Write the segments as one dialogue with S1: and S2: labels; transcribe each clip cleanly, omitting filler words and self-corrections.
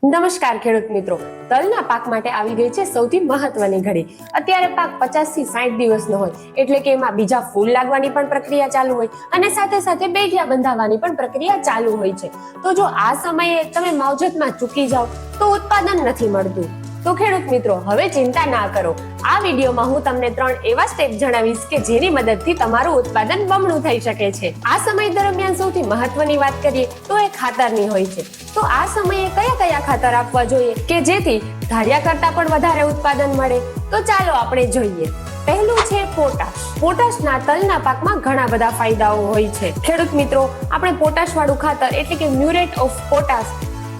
S1: નમસ્કાર ખેડૂત મિત્રો, તલના પાક માટે આવી ગઈ છે સૌથી મહત્વની ઘડી। અત્યારે પાક 50 થી 60 દિવસનો હોય એટલે કે એમાં બીજા ફૂલ લાગવાની પણ પ્રક્રિયા ચાલુ હોય અને સાથે સાથે બેઠિયા બંધાવવાની પણ પ્રક્રિયા ચાલુ હોય છે। તો જો આ સમયે તમે માવજતમાં ચૂકી જાઓ તો ઉત્પાદન નથી મળતું। તો ખેડૂત મિત્રો, હવે ચિંતા ના કરો। આ વિડીયોમાં હું તમને 3 એવા સ્ટેપ જણાવીશ કે જેની મદદથી તમારું ઉત્પાદન બમણું થઈ શકે છે। આ સમય દરમિયાન સૌથી મહત્વની વાત કરીએ તો એ ખાતરની હોય છે। તો આ સમયે કયા કયા ખાતર આપવા જોઈએ કે જેથી ધાર્યા કરતા પણ વધારે ઉત્પાદન મળે? તો ચાલો આપણે જોઈએ। પહેલું છે પોટાશ। પોટાશના તલના પાકમાં ઘણા બધા ફાયદાઓ હોય છે। ખેડૂત મિત્રો, આપણે પોટાશ વાળું ખાતર એટલે કે મ્યુરેટ ઓફ પોટાશ,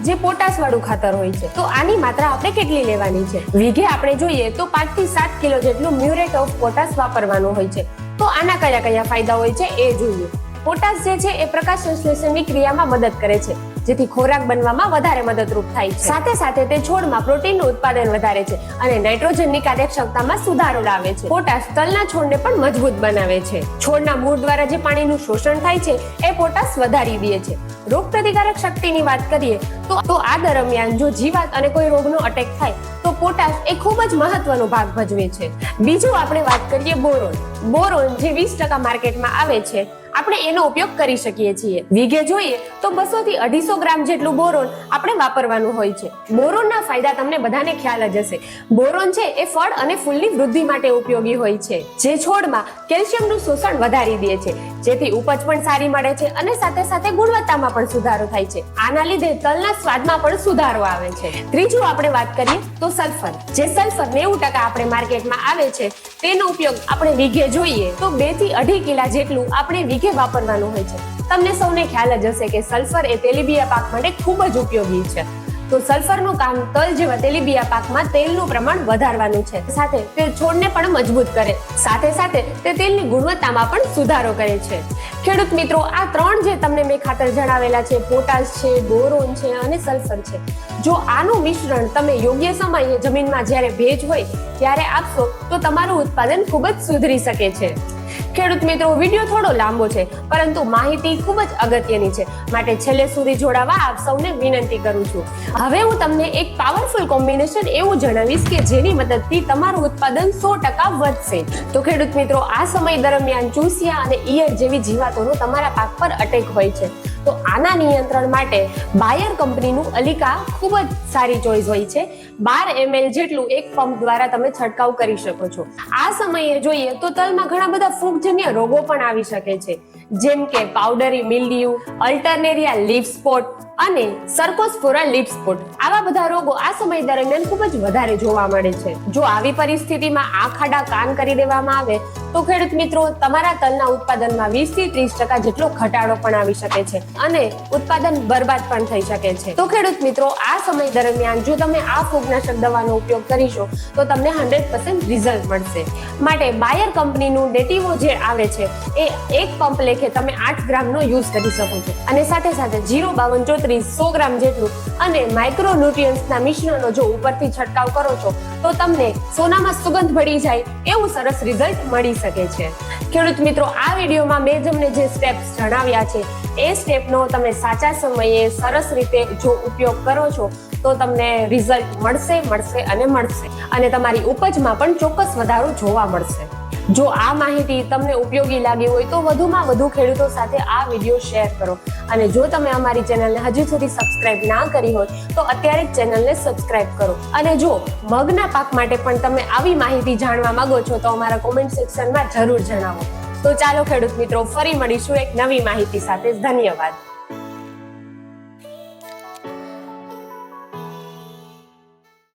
S1: જે પોટાશ વાળું ખાતર હોય છે, તો આની માત્રા આપણે કેટલી લેવાની છે? વીઘે આપણે જોઈએ તો 5 થી 7 કિલો જેટલું મ્યુરેટ ઓફ પોટાશ વાપરવાનું હોય છે। તો આના કયા કયા ફાયદા હોય છે એ જોઈએ। પોટાશ જે છે એ પ્રકાશ સંશ્લેષણની ક્રિયામાં મદદ કરે છે, જેથી ખોરાક બનવામાં વધારે મદદરૂપ થાય છે। સાથે સાથે તે છોડમાં પ્રોટીનનું ઉત્પાદન વધારે છે અને નાઇટ્રોજનની કાર્યક્ષમતામાં સુધારો લાવે છે। પોટાશ તલના છોડને પણ મજબૂત બનાવે છે। છોડના મૂળ દ્વારા જે પાણીનું શોષણ થાય છે એ પોટાશ વધારી દે છે। રોગ પ્રતિકારક શક્તિની વાત કરીએ તો આ દરમિયાન જો જીવાત અને કોઈ રોગનો અટેક થાય તો પોટાશ એ ખૂબ જ મહત્વનો ભાગ ભજવે છે। બીજું આપણે વાત કરીએ બોરોન। બોરોન જે 20% માર્કેટમાં આવે છે, આપણે એનો ઉપયોગ કરી શકીએ છીએ। વીઘે જોઈએ તો 200 થી 250 ગ્રામ જેટલું બોરોન આપણે વાપરવાનું હોય છે। બોરોનના ફાયદા તમને બધાને ખ્યાલ જ હશે। બોરોન છે એ ફળ અને ફૂલની વૃદ્ધિ માટે ઉપયોગી હોય છે, જે છોડમાં કેલ્શિયમનું શોષણ વધારી દે છે, જેથી ઉપજ પણ સારી મળે છે અને સાથે સાથે ગુણવત્તામાં પણ સુધારો થાય છે। આના લીધે તલના સ્વાદમાં પણ સુધારો આવે છે। ત્રીજું આપણે વાત કરીએ તો સલ્ફર। જે સલ્ફર 90% આપણે માર્કેટમાં આવે છે, તેનો ઉપયોગ આપણે વીઘે જોઈએ તો 2 થી 2.5 કિલા જેટલું આપણે વીઘે વાપરવાનું હોય છે। તમને સૌને ખ્યાલ જ હશે કે સલ્ફર એ તેલીબિયા પાક માટે ખૂબ જ ઉપયોગી છે। તો સલ્ફરનું કામ તલ જેવા તેલીબિયા પાકમાં તેલનું પ્રમાણ વધારવાનું છે, સાથે તે છોડને પણ મજબૂત કરે, સાથે સાથે તે તેલની ગુણવત્તામાં પણ સુધારો કરે છે। ખેડૂત મિત્રો, આ 3 જે તમને મેં ખાતર જણાવેલા છે, પોટાશ છે, બોરોન છે અને સલ્ફર છે, જો આનું મિશ્રણ તમે યોગ્ય સમયે જમીનમાં જ્યારે ભેજ હોય ત્યારે આપશો તો તમારું ઉત્પાદન ખૂબ જ સુધરી શકે છે। ખેડૂત મિત્રો, વિડીયો થોડો લાંબો છે, પરંતુ માહિતી ખૂબ જ અગત્યની છે, માટે છેલ્લે સુધી જોડાવા આપ સૌને વિનંતી કરું છું। હવે હું તમને એક પાવરફુલ કોમ્બિનેશન એવું જણાવીશ કે જેની મદદથી તમારું ઉત્પાદન 100% વધશે। તો ખેડૂત મિત્રો, આ સમય દરમિયાન ચૂસિયા અને ઈયળ જેવી જીવાતોનો તમારા પાક પર અટેક હોય છે, તો આના નિયંત્રણ માટે બાયર કંપનીનું અલિકા ખૂબ જ સારી ચોઈસ હોય છે। 12 ml જેટલું એક પંપ દ્વારા તમે છંટકાવ કરી શકો છો। આ સમયે જોઈએ તો તલમાં ઘણા બધા ફૂગજન્ય રોગો પણ આવી શકે છે, જેમ કે પાવડરી મિલ્ડ્યુ, અલ્ટરનેરિયા લીફ સ્પોટ અને સર્કોસ્પોરા લીફ સ્પોટ। આવા બધા રોગો આ સમય દરમિયાન ખૂબ જ વધારે જોવા મળે છે। જો આવી પરિસ્થિતિમાં આ ખાડા કાન કરી દેવામાં આવે તો ખેડૂત મિત્રો, તમારા તલના ઉત્પાદનમાં 20 થી 30% જેટલો ઘટાડો પણ આવી શકે છે અને ઉત્પાદન બરબાદ પણ થઈ શકે છે। તો ખેડૂત મિત્રો, આ સમય દરમિયાન જો તમે આ ફૂગનાશક દવાનો ઉપયોગ કરીશો તો તમને 100% રિઝલ્ટ મળશે। માટે બાયર કંપનીનું ડેટિવો જે આવે છે એ એક પંપ લેખે તમે 8 ગ્રામનો યુઝ કરી શકો છો અને સાથે સાથે 05234 100 ગ્રામ જેટલું અને માઇક્રો ન્યુટ્રિયન્ટ્સના મિશ્રણનો જો ઉપરથી છંટકાવ કરો છો તો તમને સોનામાં સુગંધ ભળી જાય એવું સરસ રિઝલ્ટ મળી શકે છે। ખેડૂત મિત્રો, આ વિડીયોમાં મેં તમને જે સ્ટેપ્સ જણાવ્યા છે એ સ્ટેપનો તમે સાચા સમયે સરસ રીતે જો ઉપયોગ કરો છો તો તમને રિઝલ્ટ મળશે અને તમારી ઉપજમાં પણ ચોક્કસ વધારો જોવા મળશે। જો આ માહિતી તમને ઉપયોગી લાગી હોય તો વધુમાં વધુ ખેડૂતો સાથે આ વિડીયો શેર કરો અને જો તમે અમારી ચેનલને હજી સુધી સબસ્ક્રાઇબ ના કરી હોય તો અત્યારે જ ચેનલને સબસ્ક્રાઇબ કરો અને જો મગના પાક માટે પણ તમે આવી માહિતી જાણવા માંગો છો તો અમારા કોમેન્ટ સેક્શનમાં જરૂર જણાવો। તો ચાલો ખેડૂત મિત્રો, ફરી મળીશું એક નવી માહિતી સાથે। ધન્યવાદ।